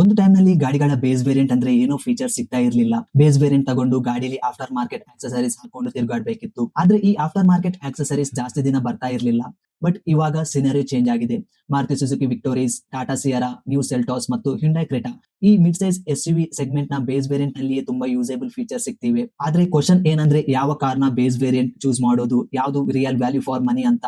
ಒಂದು ಟೈಮ್ ನಲ್ಲಿ ಗಾಡಿಗಳ ಬೇಸ್ ವೇರಿಯಂಟ್ ಅಂದ್ರೆ ಏನೋ ಫೀಚರ್ ಸಿಗ್ತಾ ಇರ್ಲಿಲ್ಲ. ಬೇಸ್ ವೇರಿಯಂಟ್ ತಗೊಂಡು ಗಾಡಿಲಿ ಆಫ್ಟರ್ ಮಾರ್ಕೆಟ್ ಆಕ್ಸೆಸರೀಸ್ ಹಾಕೊಂಡು ತಿರುಗಾಡ್ಬೇಕಿತ್ತು. ಆದ್ರೆ ಈ ಆಫ್ಟರ್ ಮಾರ್ಕೆಟ್ ಆಕ್ಸೆಸರೀಸ್ ಜಾಸ್ತಿ ದಿನ ಬರ್ತಾ ಇರ್ಲಿಲ್ಲ. ಬಟ್ ಇವಾಗ ಸಿನರಿ ಚೇಂಜ್ ಆಗಿದೆ. Maruti Suzuki Victoris, Tata Sierra, new Seltos ಮತ್ತು ಹ್ಯುಂಡೈ ಕ್ರೆಟಾ ಈ ಮಿಡ್ ಸೈಜ್ ಎಸ್ಯುವಿ ಸೆಗ್ಮೆಂಟ್ ನ ಬೇಸ್ ವೇರಿಯಂಟ್ ನಲ್ಲಿಯೇ ತುಂಬಾ ಯೂಸೇಬಲ್ ಫೀಚರ್ ಸಿಗ್ತಿವೆ. ಆದ್ರೆ ಕ್ವಶನ್ ಏನಂದ್ರೆ ಯಾವ ಕಾರ್ ನ ಬೇಸ್ ವೇರಿಯಂಟ್ ಚೂಸ್ ಮಾಡೋದು, ಯಾವುದು ರಿಯಲ್ ವ್ಯಾಲ್ಯೂ ಫಾರ್ ಮನಿ ಅಂತ.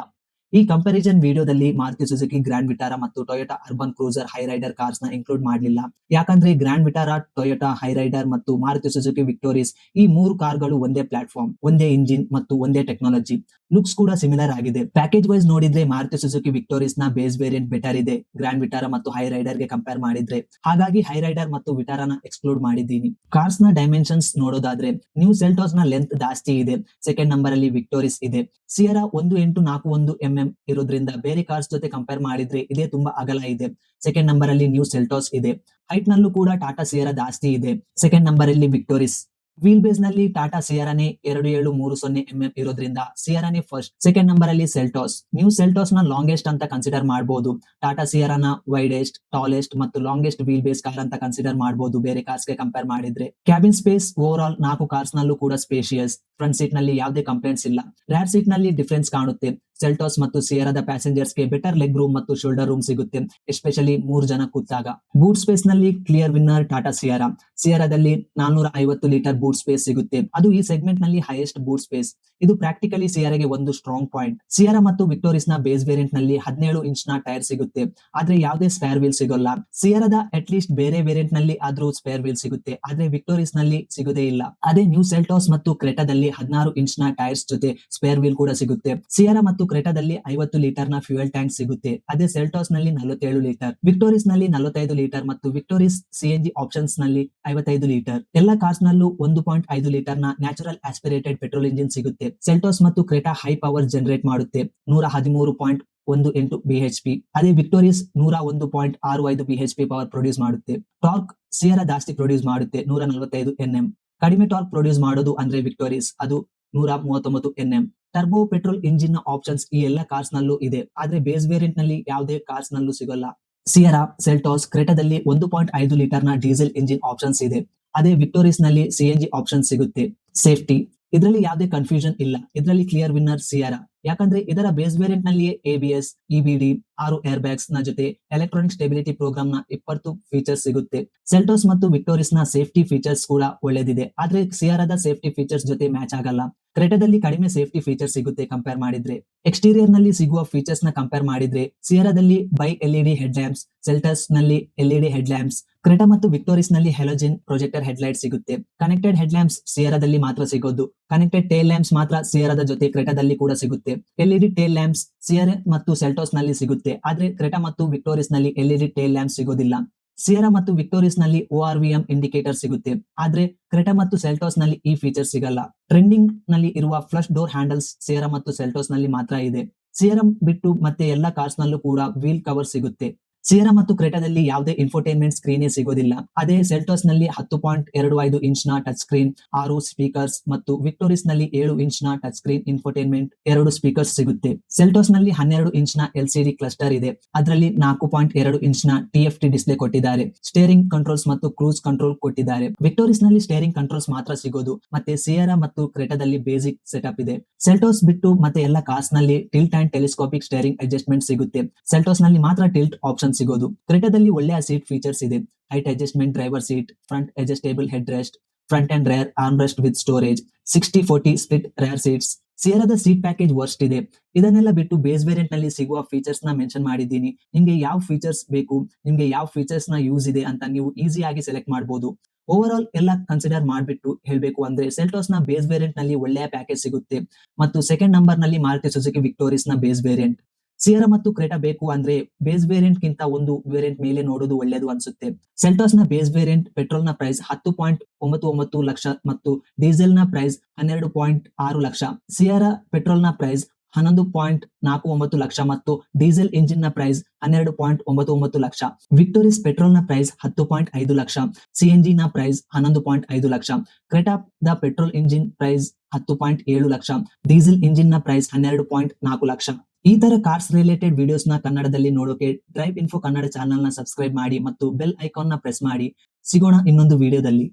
ಈ ಕಂಪ್ಯಾರಿಸನ್ ವಿಡಿಯೋದಲ್ಲಿ ಮಾರುತಿ ಸುಜುಕಿ ಗ್ರ್ಯಾಂಡ್ ವಿಟಾರಾ ಮತ್ತು Toyota Urban Cruiser Hyryder cars ನ ಇನ್ಕ್ಲೂಡ್ ಮಾಡಲಿಲ್ಲ. ಯಾಕಂದ್ರೆ Grand Vitara, Toyota Hyryder ಮತ್ತು ಮಾರುತಿ ಸುಜುಕಿ ವಿಕ್ಟೋರೀಸ್ ಈ ಮೂರು ಕಾರ್ಗಳು ಒಂದೇ ಪ್ಲಾಟ್ಫಾರ್ಮ್, ಒಂದೇ ಇಂಜಿನ್ ಮತ್ತು ಒಂದೇ ಟೆಕ್ನಾಲಜಿ. ಲುಕ್ಸ್ ಕೂಡ ಸಿಮಿಲರ್ ಆಗಿದೆ. ಪ್ಯಾಕೇಜ್ ವೈಸ್ ನೋಡಿದ್ರೆ ಮಾರುತಿ ಸುಜುಕಿ ವಿಕ್ಟೋರೀಸ್ ನ ಬೇಸ್ ವೇರಿಯಂಟ್ ಬೆಟರ್ ಇದೆ ಗ್ರ್ಯಾಂಡ್ ವಿಟಾರಾ ಮತ್ತು ಹೈ ರೈಡರ್ ಗೆ ಕಂಪೇರ್ ಮಾಡಿದ್ರೆ. ಹಾಗಾಗಿ ಹೈ ರೈಡರ್ ಮತ್ತು ವಿಟಾರಾನ ಎಕ್ಸ್ಕ್ಲೂಡ್ ಮಾಡಿದ್ದೀನಿ. ಕಾರ್ಸ್ ನ ಡೈಮೆನ್ಷನ್ಸ್ ನೋಡೋದಾದ್ರೆ ನ್ಯೂ ಸೆಲ್ಟಾಸ್ ನ ಲೆಂತ್ ಜಾಸ್ತಿ ಇದೆ. ಸೆಕೆಂಡ್ ನಂಬರ್ ಅಲ್ಲಿ ವಿಕ್ಟೋರೀಸ್ ಇದೆ. ಸಿಯರಾ 1841 ಇರೋದ್ರಿಂದ ಬೇರೆ ಕಾರ್ಸ್ ಜೊತೆ ಕಂಪೇರ್ ಮಾಡಿದ್ರೆ ಇದೇ ತುಂಬಾ ಅಗಲ ಇದೆ. ಸೆಕೆಂಡ್ ನಂಬರ್ ಅಲ್ಲಿ ನ್ಯೂ ಸೆಲ್ಟಾಸ್ ಇದೆ. ಹೈಟ್ ನಲ್ಲೂ ಕೂಡ ಟಾಟಾ ಸಿಯರಾ ಜಾಸ್ತಿ ಇದೆ. ಸೆಕೆಂಡ್ ನಂಬರ್ ಅಲ್ಲಿ ವಿಕ್ಟೋರೀಸ್. ವೀಲ್ ಬೇಸ್ ನಲ್ಲಿ ಟಾಟಾ ಸಿಯರಾನೇ 2730 ಇರೋದ್ರಿಂದ ಸಿಯರಾನೇ ಫಸ್ಟ್. ಸೆಕೆಂಡ್ ನಂಬರ್ ಅಲ್ಲಿ ಸೆಲ್ಟಾಸ್. ನ್ಯೂ ಸೆಲ್ಟಾಸ್ ನ ಲಾಂಗೆಸ್ಟ್ ಅಂತ ಕನ್ಸಿಡರ್ ಮಾಡಬಹುದು. ಟಾಟಾ ಸಿಯರಾನ ವೈಡೆಸ್ಟ್, ಟಾಲೆಸ್ಟ್ ಮತ್ತು ಲಾಂಗೆಸ್ಟ್ ವೀಲ್ ಬೇಸ್ ಕಾರ್ ಅಂತ ಕನ್ಸಿಡರ್ ಮಾಡಬಹುದು ಬೇರೆ ಕಾರ್ಸ್ ಗೆ ಕಂಪೇರ್ ಮಾಡಿದ್ರೆ. Cabin space over all 4 cars ನಲ್ಲೂ ಕೂಡ ಸ್ಪೇಷಿಯಸ್. ಫ್ರಂಟ್ ಸೀಟ್ ನಲ್ಲಿ ಯಾವುದೇ ಕಂಪ್ಲೇಂಟ್ಸ್ ಇಲ್ಲ. ರೇರ್ ಸೀಟ್ ನಲ್ಲಿ ಡಿಫರೆನ್ಸ್ ಕಾಣುತ್ತೆ. ಸೆಲ್ಟಾಸ್ ಮತ್ತು ಸಿಯರಾದ ಪ್ಯಾಸೆಂಜರ್ಸ್ ಗೆ ಬೆಟರ್ ಲೆಗ್ ರೂಮ್ ಮತ್ತು ಶೋಲ್ಡರ್ ರೂಮ್ ಸಿಗುತ್ತೆ, ಎಸ್ಪೆಷಲಿ 3 ಜನ ಕೂತಾಗ. ಬೂಟ್ ಸ್ಪೇಸ್ ನಲ್ಲಿ ಕ್ಲಿಯರ್ ವಿನ್ನರ್ ಟಾಟಾ ಸಿಯರಾ. ಸಿಯರಾದಲ್ಲಿ 450 ಲೀಟರ್ ಬೂಟ್ ಸ್ಪೇಸ್ ಸಿಗುತ್ತೆ. ಅದು ಈ ಸೆಗ್ಮೆಂಟ್ ನಲ್ಲಿ ಹೈಯೆಸ್ಟ್ ಬೂಟ್ ಸ್ಪೇಸ್. ಇದು ಪ್ರಾಕ್ಟಿಕಲಿ ಸಿಯರಾಗೆ ಒಂದು ಸ್ಟ್ರಾಂಗ್ ಪಾಯಿಂಟ್. ಸಿಯರಾ ಮತ್ತು ವಿಕ್ಟೋರೀಸ್ ನ ಬೇಸ್ ವೇರಿಯಂಟ್ ನಲ್ಲಿ 17 ಇಂಚ್ ನ ಟೈರ್ ಸಿಗುತ್ತೆ, ಆದ್ರೆ ಯಾವುದೇ ಸ್ಪೇರ್ ವೀಲ್ ಸಿಗೋಲ್ಲ. ಸಿಯರಾದ ಅಟ್ ಲೀಸ್ಟ್ ಬೇರೆ ವೇರಿಯಂಟ್ ನಲ್ಲಿ ಆದ್ರೂ ಸ್ಪೇರ್ ವೀಲ್ ಸಿಗುತ್ತೆ, ಆದ್ರೆ ವಿಕ್ಟೋರೀಸ್ ನಲ್ಲಿ ಸಿಗೋದೇ ಇಲ್ಲ. ಅದೇ ನ್ಯೂ ಸೆಲ್ಟಾಸ್ ಮತ್ತು ಕ್ರೆಟಾದಲ್ಲಿ 16 ಇಂಚ್ ನ ಟೈರ್ಸ್ ಜೊತೆ ಸ್ಪೇರ್ ವೀಲ್ ಕೂಡ ಸಿಗುತ್ತೆ. ಸಿಯರಾ ಮತ್ತು ಕ್ರೆಟಾದಲ್ಲಿ 50 ಲೀಟರ್ ನ ಫ್ಯೂಯಲ್ ಟ್ಯಾಂಕ್ ಸಿಗುತ್ತೆ, ಅದೇ ಸೆಲ್ಟಾಸ್ ನಲ್ಲಿ 47 ಲೀಟರ್, ವಿಕ್ಟೋರೀಸ್ ನಲ್ಲಿ 45 ಲೀಟರ್ ಮತ್ತು ವಿಕ್ಟೋರೀಸ್ ಸಿಎನ್ಜಿ ಆಪ್ಷನ್ಸ್ ನಲ್ಲಿ 55 ಲೀಟರ್. ಎಲ್ಲ ಕಾರ್ಸ್ ನಲ್ಲೂ 1.5 ಲೀಟರ್ ನ ನ್ಯಾಚುರಲ್ ಆಸ್ಪಿರೇಟೆಡ್ ಪೆಟ್ರೋಲ್ ಇಂಜಿನ್ ಸಿಗುತ್ತೆ. ಸೆಲ್ಟಾಸ್ ಮತ್ತು ಕ್ರೆಟಾ ಹೈ ಪವರ್ ಜನರೇಟ್ ಮಾಡುತ್ತೆ, 113.18 ಬಿಎಚ್ಪಿ. ಅದೇ ವಿಕ್ಟೋರೀಸ್ 101.65 ಬಿಎಚ್ಪಿ ಪವರ್ ಪ್ರೊಡ್ಯೂಸ್ ಮಾಡುತ್ತೆ. ಟಾರ್ಕ್ ಸಿಯರಾ ಜಾಸ್ತಿ ಪ್ರೊಡ್ಯೂಸ್ ಮಾಡುತ್ತೆ, 145 ಎನ್ಎಂ. ಕಡಿಮೆ ಟಾರ್ಕ್ ಪ್ರೊಡ್ಯೂಸ್ ಮಾಡೋದು ಅಂದ್ರೆ ವಿಕ್ಟೋರೀಸ್, ಅದು 139 ಎನ್ಎಂ. ಟರ್ಬೋ ಪೆಟ್ರೋಲ್ ಇಂಜಿನ್ ನ ಆಪ್ಷನ್ಸ್ ಈ ಎಲ್ಲ ಕಾರ್ಸ್ ನಲ್ಲೂ ಇದೆ, ಆದ್ರೆ ಬೇಸ್ ವೇರಿಯಂಟ್ ನಲ್ಲಿ ಯಾವುದೇ ಕಾರ್ಸ್ ನಲ್ಲೂ ಸಿಗೋಲ್ಲ. ಸಿಯರಾ, ಸೆಲ್ಟಾಸ್, ಕ್ರೆಟಾದಲ್ಲಿ 1.5 ಲೀಟರ್ ನ ಡೀಸೆಲ್ ಇಂಜಿನ್ ಆಪ್ಷನ್ಸ್ ಇದೆ, ಅದೇ ವಿಕ್ಟೋರೀಸ್ ನಲ್ಲಿ ಸಿಎನ್ಜಿ ಆಪ್ಷನ್ ಸಿಗುತ್ತೆ. ಸೇಫ್ಟಿ ಇದರಲ್ಲಿ ಯಾವುದೇ ಕನ್ಫ್ಯೂಷನ್ ಇಲ್ಲ. ಇದರಲ್ಲಿ ಕ್ಲಿಯರ್ ವಿನ್ನರ್ ಸಿಯರಾ, ಯಾಕಂದ್ರೆ ಇದರ ಬೇಸ್ ವೇರಿಯಂಟ್ ನಲ್ಲಿಯೇ ಎಬಿಎಸ್, ಇಬಿಡಿ, 6 ಏರ್ ಬ್ಯಾಗ್ಸ್ ನ ಜೊತೆ ಎಲೆಕ್ಟ್ರಾನಿಕ್ ಸ್ಟೆಬಿಲಿಟಿ ಪ್ರೋಗ್ರಾಮ್ ನ 20 ಫೀಚರ್ಸ್ ಸಿಗುತ್ತೆ. ಸೆಲ್ಟಾಸ್ ಮತ್ತು ವಿಕ್ಟೋರೀಸ್ ನ ಸೇಫ್ಟಿ ಫೀಚರ್ಸ್ ಕೂಡ ಒಳ್ಳೆದಿದೆ, ಆದ್ರೆ ಸಿಯರಾದ ಸೇಫ್ಟಿ ಫೀಚರ್ಸ್ ಜೊತೆ ಮ್ಯಾಚ್ ಆಗಲ್ಲ. ಕ್ರೆಟಾದಲ್ಲಿ ಕಡಿಮೆ ಸೇಫ್ಟಿ ಫೀಚರ್ ಸಿಗುತ್ತೆ ಕಂಪೇರ್ ಮಾಡಿದ್ರೆ. ಎಕ್ಸ್ಟೀರಿಯರ್ ನಲ್ಲಿ ಸಿಗುವ ಫೀಚರ್ಸ್ ನ ಕಂಪೇರ್ ಮಾಡಿದ್ರೆ ಸಿಯರಾದಲ್ಲಿ bi LED head lamps, Seltos ನಲ್ಲಿ ಎಲ್ಇಡಿ ಹೆಡ್ ಲ್ಯಾಂಪ್ಸ್, ಕ್ರೆಟಾ ಮತ್ತು ವಿಕ್ಟೋರೀಸ್ ನಲ್ಲಿ ಹೆಲೋಜಿನ್ ಪ್ರೊಜೆಕ್ಟರ್ ಹೆಡ್ ಲೈಟ್ ಸಿಗುತ್ತೆ. ಕನೆಕ್ಟೆಡ್ ಹೆಡ್ ಲ್ಯಾಂಪ್ಸ್ ಸಿಯರಾದಲ್ಲಿ ಮಾತ್ರ ಸಿಗೋದು. ಕನೆಕ್ಟೆಡ್ ಟೇಲ್ ಲ್ಯಾಂಪ್ಸ್ ಮಾತ್ರ ಸಿಯರಾದ ಜೊತೆ ಕ್ರೆಟಾದಲ್ಲಿ ಕೂಡ ಸಿಗುತ್ತೆ. ಎಲ್ಇಡಿ ಟೇಲ್ ಲ್ಯಾಂಪ್ಸ್ ಸಿಯರಾ ಮತ್ತು ಸೆಲ್ಟಾಸ್ ನಲ್ಲಿ ಸಿಗುತ್ತೆ, ಆದ್ರೆ ಕ್ರೆಟಾ ಮತ್ತು ವಿಕ್ಟೋರೀಸ್ ನಲ್ಲಿ ಎಲ್ಇಡಿ ಟೇಲ್ ಲ್ಯಾಂಪ್ಸ್ ಸಿಗೋದಿಲ್ಲ. ಸಿಯರಾ ಮತ್ತು ವಿಕ್ಟೋರೀಸ್ ನಲ್ಲಿ ORVM ಇಂಡಿಕೇಟರ್ ಸಿಗುತ್ತೆ, ಆದ್ರೆ ಕ್ರೆಟಾ ಮತ್ತು ಸೆಲ್ಟಾಸ್ ನಲ್ಲಿ ಈ ಫೀಚರ್ ಸಿಗಲ್ಲ. ಟ್ರೆಂಡಿಂಗ್ ನಲ್ಲಿ ಇರುವ ಫ್ಲಶ್ ಡೋರ್ ಹ್ಯಾಂಡಲ್ಸ್ ಸಿಯರಾ ಮತ್ತು ಸೆಲ್ಟಾಸ್ ನಲ್ಲಿ ಮಾತ್ರ ಇದೆ. ಸಿಯರಾ ಬಿಟ್ಟು ಮತ್ತೆ ಎಲ್ಲಾ ಕಾರ್ಸ್ ನಲ್ಲೂ ಕೂಡ ವೀಲ್ ಕವರ್ ಸಿಗುತ್ತೆ. ಸಿಯರಾ ಮತ್ತು ಕ್ರೆಟಾದಲ್ಲಿ ಯಾವುದೇ ಇನ್ಫೋಟೈನ್ಮೆಂಟ್ ಸ್ಕ್ರೀನೇ ಸಿಗೋದಿಲ್ಲ, ಅದೇ ಸೆಲ್ಟಾಸ್ ನಲ್ಲಿ 10.25 ಇಂಚ್ ನ ಟಚ್ ಸ್ಕ್ರೀನ್, 6 ಸ್ಪೀಕರ್ಸ್ ಮತ್ತು ವಿಕ್ಟೋರೀಸ್ ನಲ್ಲಿ 7 ಇಂಚ್ ನ ಟಚ್ ಸ್ಕ್ರೀನ್ ಇನ್ಫೋಟೈನ್ಮೆಂಟ್ 2 ಸ್ಪೀಕರ್ಸ್ ಸಿಗುತ್ತೆ. ಸೆಲ್ಟಾಸ್ ನಲ್ಲಿ 12 ಇಂಚ್ ನ LCD ಕ್ಲಸ್ಟರ್ ಇದೆ, ಅದರಲ್ಲಿ 4.2 ಇಂಚ್ ನ TFT ಡಿಸ್ಪ್ಲೇ ಕೊಟ್ಟಿದ್ದಾರೆ. ಸ್ಟೇರಿಂಗ್ ಕಂಟ್ರೋಲ್ಸ್ ಮತ್ತು ಕ್ರೂಸ್ ಕಂಟ್ರೋಲ್ ಕೊಟ್ಟಿದ್ದಾರೆ. ವಿಕ್ಟೋರೀಸ್ ನಲ್ಲಿ ಸ್ಟೇರಿಂಗ್ ಕಂಟ್ರೋಲ್ಸ್ ಮಾತ್ರ ಸಿಗೋದು, ಮತ್ತೆ ಸಿಯರಾ ಮತ್ತು ಕ್ರೆಟಾದಲ್ಲಿ ಬೇಸಿಕ್ ಸೆಟಪ್ ಇದೆ. ಸೆಲ್ಟಾಸ್ ಬಿಟ್ಟು ಮತ್ತೆ ಎಲ್ಲ ಕಾರ್ಸ್ ನಲ್ಲಿ tilt and telescopic steering adjustment ಸಿಗುತ್ತೆ, ಸೆಲ್ಟಾಸ್ ನಲ್ಲಿ ಮಾತ್ರ ಟಿಲ್ಟ್ ಆಪ್ಷನ್ ಸಿಗೋದು. ಕ್ರೆಟಾದಲ್ಲಿ ಒಳ್ಳೆಯ ಸೀಟ್ ಫೀಚರ್ಸ್ ಇದೆ, height adjustment driver seat, front adjustable head rest, front and rear arm rest with storage, 60-40 split rear seats. ಸಿಯರಾದ ಸೀಟ್ ಪ್ಯಾಕೇಜ್ ವರ್ಸ್ಟ್ ಇದೆ. ಇದನ್ನೆಲ್ಲ ಬಿಟ್ಟು ಬೇಸ್ ವೇರಿಯಂಟ್ ನಲ್ಲಿ ಸಿಗುವ ಫೀಚರ್ಸ್ ನ ಮೆನ್ಷನ್ ಮಾಡಿದ್ದೀನಿ. ನಿಮ್ಗೆ ಯಾವ ಫೀಚರ್ಸ್ ಬೇಕು, ನಿಮ್ಗೆ ಯಾವ ಫೀಚರ್ಸ್ ನ ಯೂಸ್ ಇದೆ ಅಂತ ನೀವು ಈಸಿ ಆಗಿ ಸೆಲೆಕ್ಟ್ ಮಾಡಬಹುದು. ಓವರ್ ಆಲ್ ಎಲ್ಲ ಕನ್ಸಿಡರ್ ಮಾಡ್ಬಿಟ್ಟು ಹೇಳ್ಬೇಕು ಅಂದ್ರೆ ಸೆಲ್ಟಾಸ್ ನ ಬೇಸ್ ವೇರಿಯಂಟ್ ನಲ್ಲಿ ಒಳ್ಳೆಯ ಪ್ಯಾಕೇಜ್ ಸಿಗುತ್ತೆ, ಮತ್ತು ಸೆಕೆಂಡ್ ನಂಬರ್ ನಲ್ಲಿ ಮಾರುತಿ ಸುಜುಕಿ ವಿಕ್ಟೋರೀಸ್ ನ ಬೇಸ್ ವೇರಿಯಂಟ್. ಸಿಯರಾ ಮತ್ತು ಕ್ರೆಟಾ ಬೇಕು ಅಂದ್ರೆ ಬೇಸ್ ವೇರಿಯಂಟ್ ಗಿಂತ ಒಂದು ವೇರಿಯಂಟ್ ಮೇಲೆ ನೋಡೋದು ಒಳ್ಳೆಯದು ಅನ್ಸುತ್ತೆ. ಸೆಲ್ಟಾಸ್ ನ ಬೇಸ್ ವೇರಿಯಂಟ್ ಪೆಟ್ರೋಲ್ ನ ಪ್ರೈಸ್ 10.99 ಲಕ್ಷ ಮತ್ತು ಡೀಸೆಲ್ ನ ಪ್ರೈಸ್ 12.6 ಲಕ್ಷ. ಸಿಯರಾ ಪೆಟ್ರೋಲ್ ನ ಪ್ರೈಸ್ 11.49 ಲಕ್ಷ ಮತ್ತು ಡೀಸೆಲ್ ಇಂಜಿನ್ ನ ಪ್ರೈಸ್ 12.99 ಲಕ್ಷ. ವಿಕ್ಟೋರೀಸ್ ಪೆಟ್ರೋಲ್ ನ ಪ್ರೈಸ್ 10.5 ಲಕ್ಷ, ಸಿಎನ್ಜಿ ನ ಪ್ರೈಸ್ 11.5 ಲಕ್ಷ. ಕ್ರೆಟಾ ದ petrol engine price 10.7 lakh, diesel engine ನ ಪ್ರೈಸ್ 12.4 ಲಕ್ಷ. ಈ ತರ ಕಾರ್ಸ್ ರಿಲೇಟೆಡ್ ವಿಡಿಯೋಸ್ ನ ಕನ್ನಡದಲ್ಲಿ ನೋಡೋಕೆ ಡ್ರೈವ್ ಇನ್ಫೋ ಕನ್ನಡ ಚಾನೆಲ್ ನ ಸಬ್ಸ್ಕ್ರೈಬ್ ಮಾಡಿ ಮತ್ತು ಬೆಲ್ ಐಕಾನ್ ನ ಪ್ರೆಸ್ ಮಾಡಿ. ಸಿಗೋಣ ಇನ್ನೊಂದು ವಿಡಿಯೋದಲ್ಲಿ.